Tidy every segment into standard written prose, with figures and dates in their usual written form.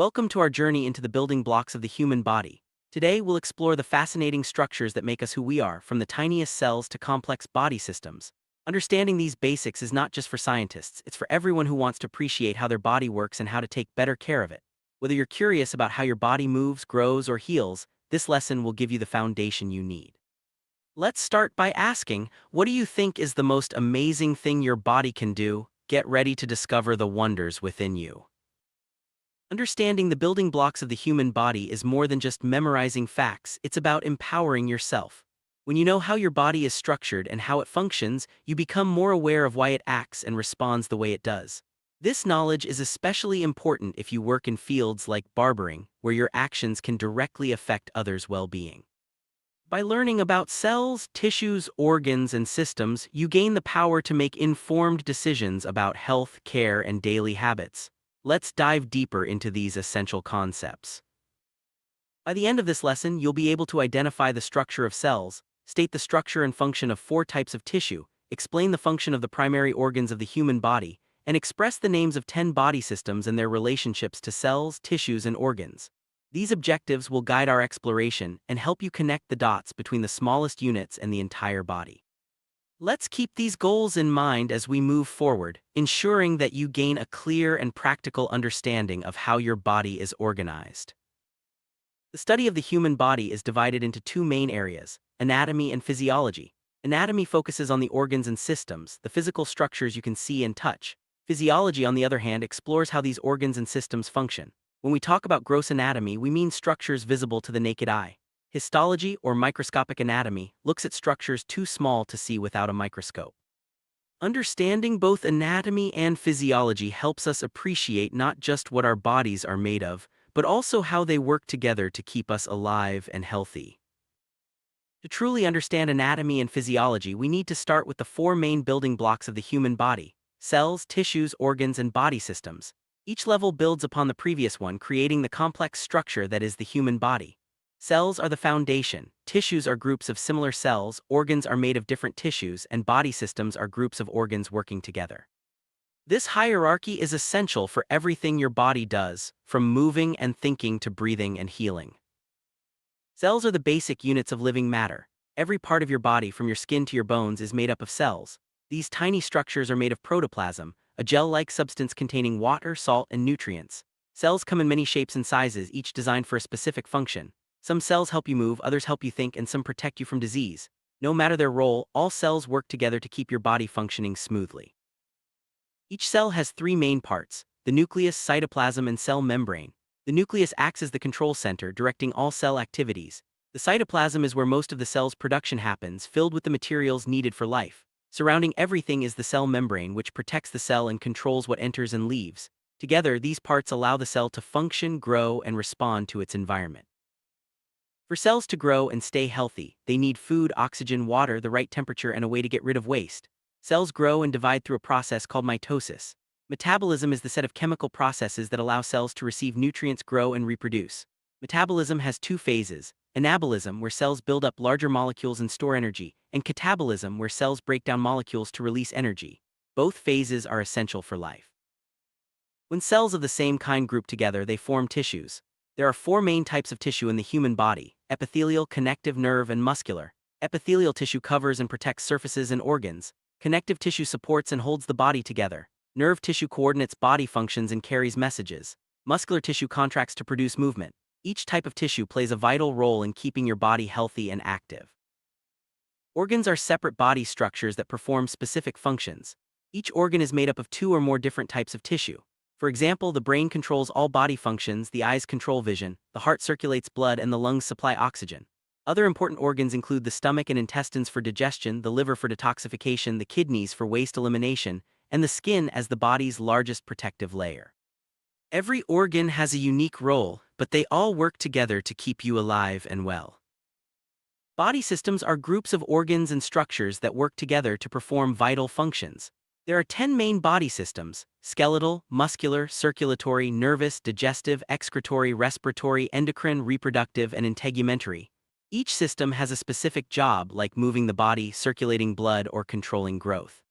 Welcome to our journey into the building blocks of the human body. Today, we'll explore the fascinating structures that make us who we are, from the tiniest cells to complex body systems. Understanding these basics is not just for scientists, it's for everyone who wants to appreciate how their body works and how to take better care of it. Whether you're curious about how your body moves, grows, or heals, this lesson will give you the foundation you need. Let's start by asking, what do you think is the most amazing thing your body can do? Get ready to discover the wonders within you. Understanding the building blocks of the human body is more than just memorizing facts, it's about empowering yourself. When you know how your body is structured and how it functions, you become more aware of why it acts and responds the way it does. This knowledge is especially important if you work in fields like barbering, where your actions can directly affect others' well-being. By learning about cells, tissues, organs, and systems, you gain the power to make informed decisions about health, care, and daily habits. Let's dive deeper into these essential concepts. By the end of this lesson, you'll be able to identify the structure of cells, state the structure and function of 4 types of tissue, explain the function of the primary organs of the human body, and express the names of 10 body systems and their relationships to cells, tissues, and organs. These objectives will guide our exploration and help you connect the dots between the smallest units and the entire body. Let's keep these goals in mind as we move forward, ensuring that you gain a clear and practical understanding of how your body is organized. The study of the human body is divided into 2 main areas: anatomy and physiology. Anatomy focuses on the organs and systems, the physical structures you can see and touch. Physiology, on the other hand, explores how these organs and systems function. When we talk about gross anatomy, we mean structures visible to the naked eye. Histology, or microscopic anatomy, looks at structures too small to see without a microscope. Understanding both anatomy and physiology helps us appreciate not just what our bodies are made of, but also how they work together to keep us alive and healthy. To truly understand anatomy and physiology, we need to start with the 4 main building blocks of the human body: cells, tissues, organs, and body systems. Each level builds upon the previous one, creating the complex structure that is the human body. Cells are the foundation, tissues are groups of similar cells, organs are made of different tissues, and body systems are groups of organs working together. This hierarchy is essential for everything your body does, from moving and thinking to breathing and healing. Cells are the basic units of living matter. Every part of your body, from your skin to your bones, is made up of cells. These tiny structures are made of protoplasm, a gel-like substance containing water, salt, and nutrients. Cells come in many shapes and sizes, each designed for a specific function. Some cells help you move, others help you think, and some protect you from disease. No matter their role, all cells work together to keep your body functioning smoothly. Each cell has 3 main parts: the nucleus, cytoplasm, and cell membrane. The nucleus acts as the control center, directing all cell activities. The cytoplasm is where most of the cell's production happens, filled with the materials needed for life. Surrounding everything is the cell membrane, which protects the cell and controls what enters and leaves. Together, these parts allow the cell to function, grow, and respond to its environment. For cells to grow and stay healthy, they need food, oxygen, water, the right temperature, and a way to get rid of waste. Cells grow and divide through a process called mitosis. Metabolism is the set of chemical processes that allow cells to receive nutrients, grow, and reproduce. Metabolism has 2 phases: anabolism, where cells build up larger molecules and store energy, and catabolism, where cells break down molecules to release energy. Both phases are essential for life. When cells of the same kind group together, they form tissues. There are 4 main types of tissue in the human body: epithelial, connective, nerve, and muscular. Epithelial tissue covers and protects surfaces and organs. Connective tissue supports and holds the body together. Nerve tissue coordinates body functions and carries messages. Muscular tissue contracts to produce movement. Each type of tissue plays a vital role in keeping your body healthy and active. Organs are separate body structures that perform specific functions. Each organ is made up of 2 or more different types of tissue. For example, the brain controls all body functions, the eyes control vision, the heart circulates blood, and the lungs supply oxygen. Other important organs include the stomach and intestines for digestion, the liver for detoxification, the kidneys for waste elimination, and the skin as the body's largest protective layer. Every organ has a unique role, but they all work together to keep you alive and well. Body systems are groups of organs and structures that work together to perform vital functions. There are 10 main body systems: skeletal, muscular, circulatory, nervous, digestive, excretory, respiratory, endocrine, reproductive, and integumentary. Each system has a specific job, like moving the body, circulating blood, or controlling growth.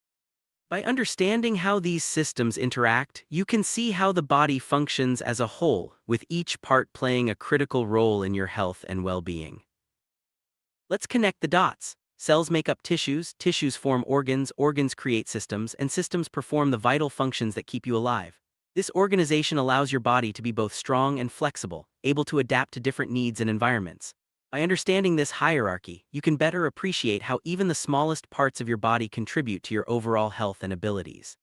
By understanding how these systems interact, you can see how the body functions as a whole, with each part playing a critical role in your health and well-being. Let's connect the dots. Cells make up tissues, tissues form organs, organs create systems, and systems perform the vital functions that keep you alive. This organization allows your body to be both strong and flexible, able to adapt to different needs and environments. By understanding this hierarchy, you can better appreciate how even the smallest parts of your body contribute to your overall health and abilities.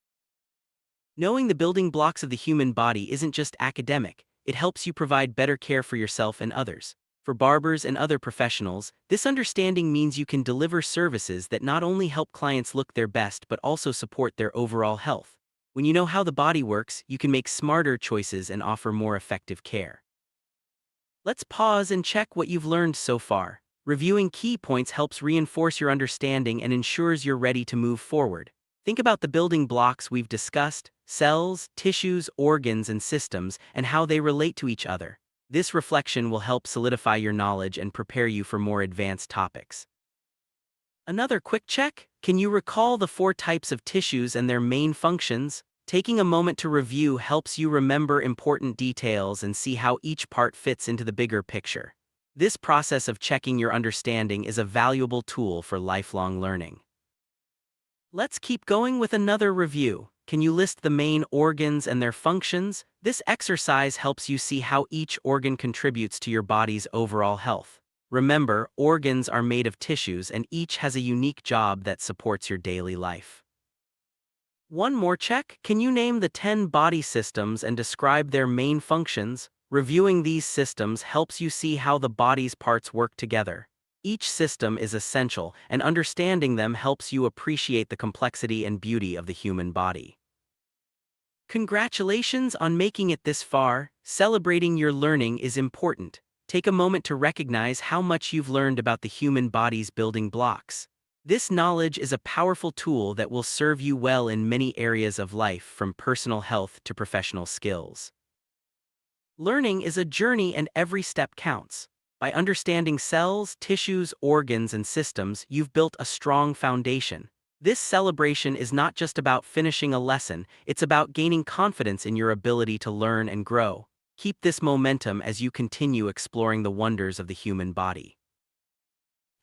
Knowing the building blocks of the human body isn't just academic, it helps you provide better care for yourself and others. For barbers and other professionals, this understanding means you can deliver services that not only help clients look their best but also support their overall health. When you know how the body works, you can make smarter choices and offer more effective care. Let's pause and check what you've learned so far. Reviewing key points helps reinforce your understanding and ensures you're ready to move forward. Think about the building blocks we've discussed: cells, tissues, organs, and systems, and how they relate to each other. This reflection will help solidify your knowledge and prepare you for more advanced topics. Another quick check: can you recall the 4 types of tissues and their main functions? Taking a moment to review helps you remember important details and see how each part fits into the bigger picture. This process of checking your understanding is a valuable tool for lifelong learning. Let's keep going with another review. Can you list the main organs and their functions? This exercise helps you see how each organ contributes to your body's overall health. Remember, organs are made of tissues and each has a unique job that supports your daily life. One more check: can you name the 10 body systems and describe their main functions? Reviewing these systems helps you see how the body's parts work together. Each system is essential, and understanding them helps you appreciate the complexity and beauty of the human body. Congratulations on making it this far. Celebrating your learning is important. Take a moment to recognize how much you've learned about the human body's building blocks. This knowledge is a powerful tool that will serve you well in many areas of life, from personal health to professional skills. Learning is a journey and every step counts. By understanding cells, tissues, organs, and systems, you've built a strong foundation. This celebration is not just about finishing a lesson, it's about gaining confidence in your ability to learn and grow. Keep this momentum as you continue exploring the wonders of the human body.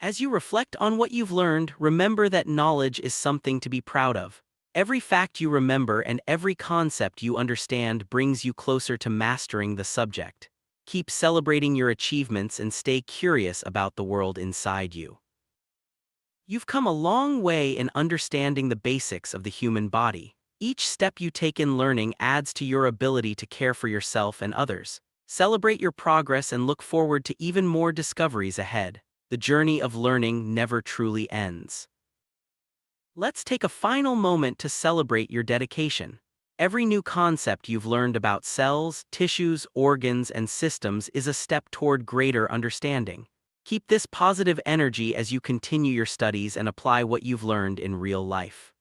As you reflect on what you've learned, remember that knowledge is something to be proud of. Every fact you remember and every concept you understand brings you closer to mastering the subject. Keep celebrating your achievements and stay curious about the world inside you. You've come a long way in understanding the basics of the human body. Each step you take in learning adds to your ability to care for yourself and others. Celebrate your progress and look forward to even more discoveries ahead. The journey of learning never truly ends. Let's take a final moment to celebrate your dedication. Every new concept you've learned about cells, tissues, organs, and systems is a step toward greater understanding. Keep this positive energy as you continue your studies and apply what you've learned in real life.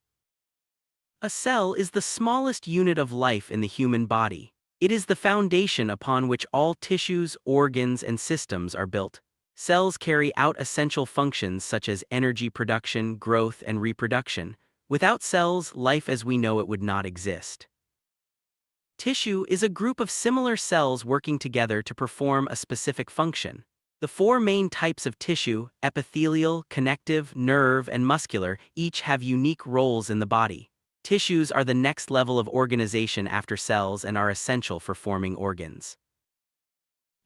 A cell is the smallest unit of life in the human body. It is the foundation upon which all tissues, organs, and systems are built. Cells carry out essential functions such as energy production, growth, and reproduction. Without cells, life as we know it would not exist. Tissue is a group of similar cells working together to perform a specific function. The 4 main types of tissue, epithelial, connective, nerve, and muscular, each have unique roles in the body. Tissues are the next level of organization after cells and are essential for forming organs.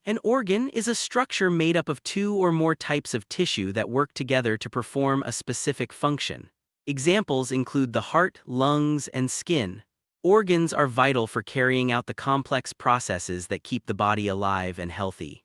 An organ is a structure made up of 2 or more types of tissue that work together to perform a specific function. Examples include the heart, lungs, and skin. Organs are vital for carrying out the complex processes that keep the body alive and healthy.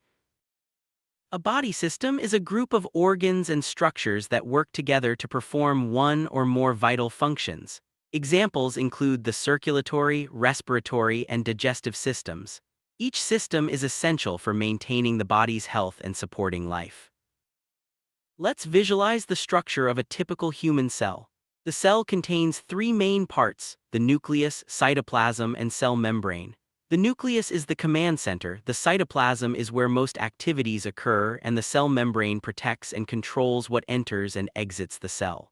A body system is a group of organs and structures that work together to perform one or more vital functions. Examples include the circulatory, respiratory, and digestive systems. Each system is essential for maintaining the body's health and supporting life. Let's visualize the structure of a typical human cell. The cell contains 3 main parts: the nucleus, cytoplasm, and cell membrane. The nucleus is the command center, the cytoplasm is where most activities occur, and the cell membrane protects and controls what enters and exits the cell.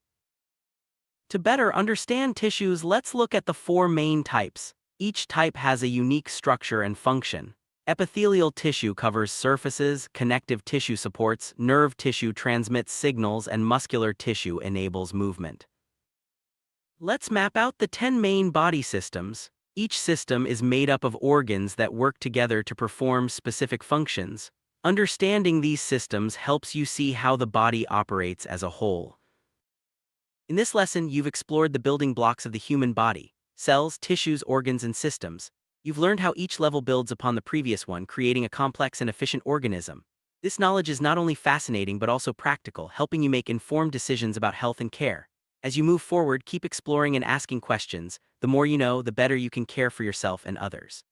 To better understand tissues, let's look at the four main types. Each type has a unique structure and function. Epithelial tissue covers surfaces, connective tissue supports, nerve tissue transmits signals, and muscular tissue enables movement. Let's map out the 10 main body systems. Each system is made up of organs that work together to perform specific functions. Understanding these systems helps you see how the body operates as a whole. In this lesson, you've explored the building blocks of the human body: cells, tissues, organs, and systems. You've learned how each level builds upon the previous one, creating a complex and efficient organism. This knowledge is not only fascinating but also practical, helping you make informed decisions about health and care. As you move forward, keep exploring and asking questions. The more you know, the better you can care for yourself and others.